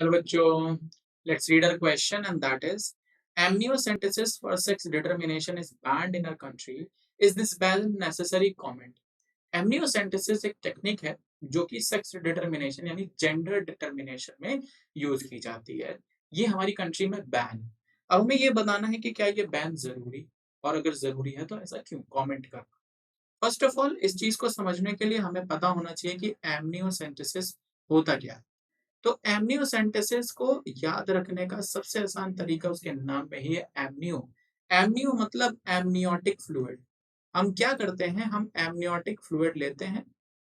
Hello बच्चों, let's read our question and that is amniocentesis for sex determination is banned in our country. Is this ban necessary? Comment. Amniocentesis एक technique है जो कि sex determination यानी gender determination में use की जाती है। ये हमारी कंट्री में बैन है। अब हमें ये बताना है कि क्या ये बैन जरूरी और अगर जरूरी है तो ऐसा क्यों? कमेंट कर। फर्स्ट ऑफ ऑल इस चीज को समझने के लिए हमें पता होना चाहिए कि एमनियोसेंटेसिस होता क्या है। तो एमनियोसेंटेसिस को याद रखने का सबसे आसान तरीका उसके नाम में ही है एमनियो। एमनियो मतलब एमनियोटिक फ्लूइड। हम क्या करते हैं, हम एमनियोटिक फ्लूइड लेते हैं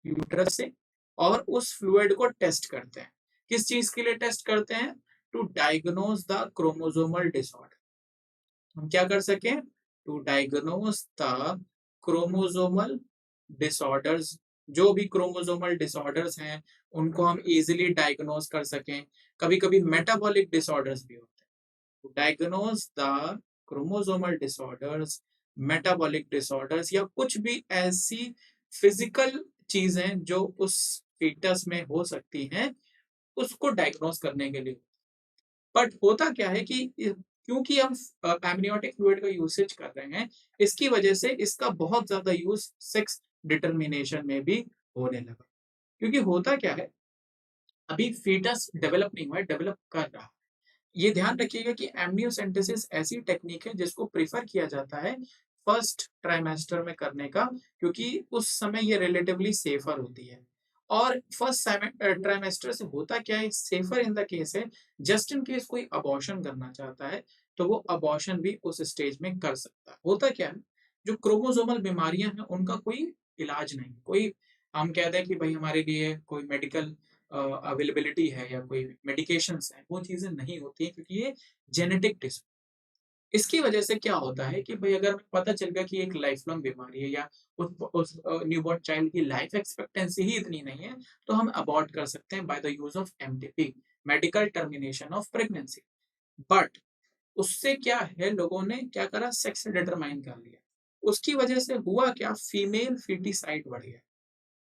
यूट्रस से और उस फ्लूइड को टेस्ट करते हैं। किस चीज के लिए टेस्ट करते हैं? To diagnose the chromosomal disorder. हम क्या कर सकें? To diagnose the chromosomal disorders. जो भी क्रोमोसोमल डिसऑर्डर्स हैं उनको हम इजीली डायग्नोज कर सकें। कभी कभी मेटाबॉलिक डिसऑर्डर्स भी होते हैं। to diagnose the chromosomal disorders, metabolic disorders या कुछ भी ऐसी फिजिकल चीजें जो उस फीटस में हो सकती हैं, उसको डायग्नोज करने के लिए। बट होता क्या है कि क्योंकि हम एमनियोटिक फ्लूइड का यूसेज कर रहे हैं, इसकी वजह से इसका बहुत ज्यादा यूज सेक्स डिटरमिनेशन में भी होने लगा। क्योंकि होता क्या है, अभी फीटस डेवलप नहीं हुआ है, डेवलप कर रहा है। ये ध्यान रखिएगा कि एमनियोसेंटेसिस ऐसी टेक्निक है जिसको प्रेफर किया जाता है फर्स्ट ट्राइमेस्टर में करने का, क्योंकि उस समय ये रिलेटिवली सेफर होती है। और फर्स्ट ट्राइमेस्टर से होता क्या है, सेफर इन द केस है जस्ट इन केस कोई अबॉर्शन करना चाहता है तो वो अबॉर्शन भी उस स्टेज में कर सकता है। होता क्या है, जो क्रोमोसोमल बीमारियां हैं उनका कोई इलाज नहीं, कोई हम कहते हैं कि भाई हमारे लिए कोई मेडिकल अवेलेबिलिटी है या कोई मेडिकेशंस है, वो चीजें नहीं होती हैं क्योंकि ये जेनेटिक डिस। इसकी वजह से क्या होता है कि भाई अगर हमें पता चल गया कि एक लाइफ लॉन्ग बीमारी है या उस न्यूबॉर्न चाइल्ड की लाइफ एक्सपेक्टेंसी ही इतनी नहीं है, तो हम अबॉर्ट कर सकते हैं by the use of MTP, medical termination of pregnancy. But उससे क्या है, लोगों ने क्या करा, सेक्स डिटरमाइन कर लिया। उसकी वजह से हुआ क्या, फीमेल फीटिसाइड बढ़ गया।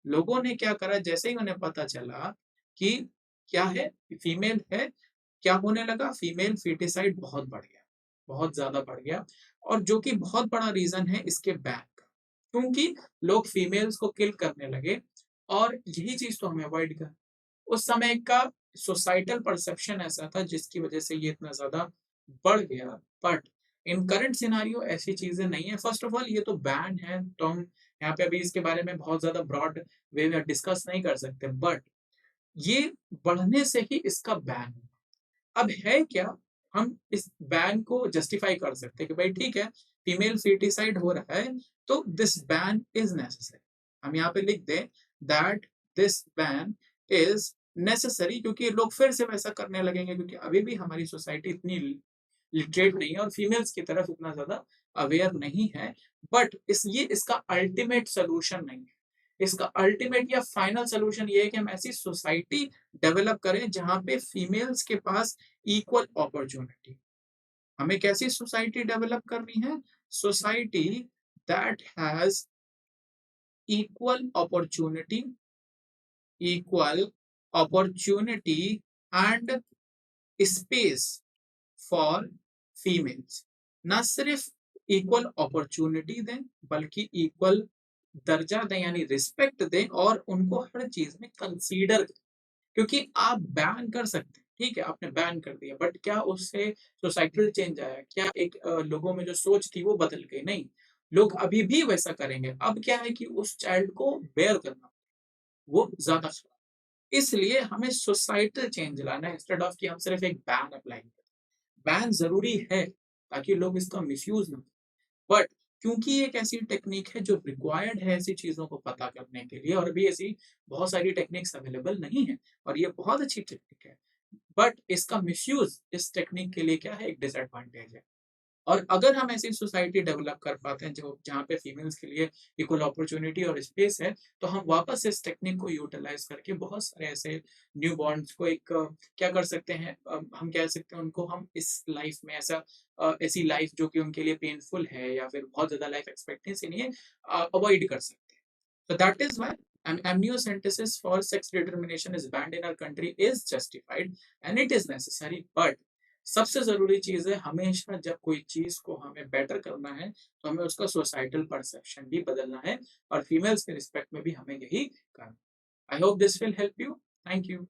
लोगों ने क्या करा, जैसे ही उन्हें पता चला कि क्या है, फीमेल है, क्या होने लगा, फीमेल फीटिसाइड बहुत बढ़ गया, बहुत ज्यादा बढ़ गया। और जो कि बहुत बड़ा रीजन है इसके बैक का, क्योंकि लोग फीमेल्स को किल करने लगे। और यही चीज तो हमें अवॉइड कर। उस समय का सोसाइटल परसेप्शन ऐसा था जिसकी वजह से ये इतना ज्यादा बढ़ गया। बट इन करंट सिनारियो ऐसी चीजें नहीं है। फर्स्ट ऑफ ऑल ये तो बैन है, तो हम यहाँ पे अभी इसके बारे में बहुत ज्यादा ब्रॉड वे में डिस्कस नहीं कर सकते। बट ये बढ़ने से ही इसका बैन है। अब है क्या, हम इस बैन को जस्टिफाई कर सकते हैं कि भाई ठीक है, फीमेल फीटिसाइड हो रहा है तो दिस बैन इज नेसेसरी। हम यहाँ पे लिख दें that this ban is necessary, क्योंकि लोग फिर से वैसा करने लगेंगे, क्योंकि अभी भी हमारी सोसाइटी इतनी लिटरेट नहीं है और फीमेल्स की तरफ इतना ज्यादा अवेयर नहीं है। बट ये इसका अल्टीमेट सोल्यूशन नहीं है। इसका अल्टीमेट या फाइनल सोल्यूशन ये है कि हम ऐसी सोसाइटी डेवलप करें जहां पे फीमेल्स के पास इक्वल अपॉर्चुनिटी। हमें कैसी सोसाइटी डेवलप करनी है? Society that has equal opportunity, equal opportunity and space for females. ना सिर्फ इक्वल अपॉर्चुनिटी दें बल्कि इक्वल दर्जा दें, यानी रिस्पेक्ट दें और उनको हर चीज में कंसीडर करें। क्योंकि आप बैन कर सकते हैं, ठीक है, आपने बैन कर दिया, बट क्या उससे सोसाइटल चेंज आया? क्या एक लोगों में जो सोच थी वो बदल गई? नहीं, लोग अभी भी वैसा करेंगे। अब क्या है कि उस चाइल्ड को बेयर करना वो ज्यादा खराब। इसलिए हमें सोसाइटल चेंज लाना है, इंस्टेड ऑफ कि हम सिर्फ एक बैन अप्लाई करें। बैन जरूरी है ताकि लोग इसका मिसयूज ना करें। बट क्योंकि ये एक ऐसी टेक्निक है जो रिक्वायर्ड है ऐसी चीजों को पता करने के लिए, और अभी ऐसी बहुत सारी टेक्निक्स अवेलेबल नहीं है, और ये बहुत अच्छी टेक्निक है। बट इसका मिसयूज इस टेक्निक के लिए क्या है, एक डिसएडवांटेज है। और अगर हम ऐसी सोसाइटी डेवलप कर पाते हैं जो जहाँ पे फीमेल्स के लिए इक्वल अपॉर्चुनिटी और स्पेस है, तो हम वापस इस टेक्निक को यूटिलाइज करके बहुत सारे ऐसे न्यू बॉर्न्स को एक क्या कर सकते हैं, हम कह सकते हैं उनको, हम इस लाइफ में ऐसा ऐसी लाइफ जो कि उनके लिए पेनफुल है या फिर बहुत ज्यादा लाइफ एक्सपेक्टेंसी नहीं है, अवॉइड कर सकते हैं। तो that is why amniocentesis for sex determination is banned in our country is justified and it is necessary, but सबसे जरूरी चीज है हमेशा जब कोई चीज को हमें बेटर करना है तो हमें उसका सोसाइटल परसेप्शन भी बदलना है और फीमेल्स के रिस्पेक्ट में भी हमें यही करना। I hope this will help you. Thank you.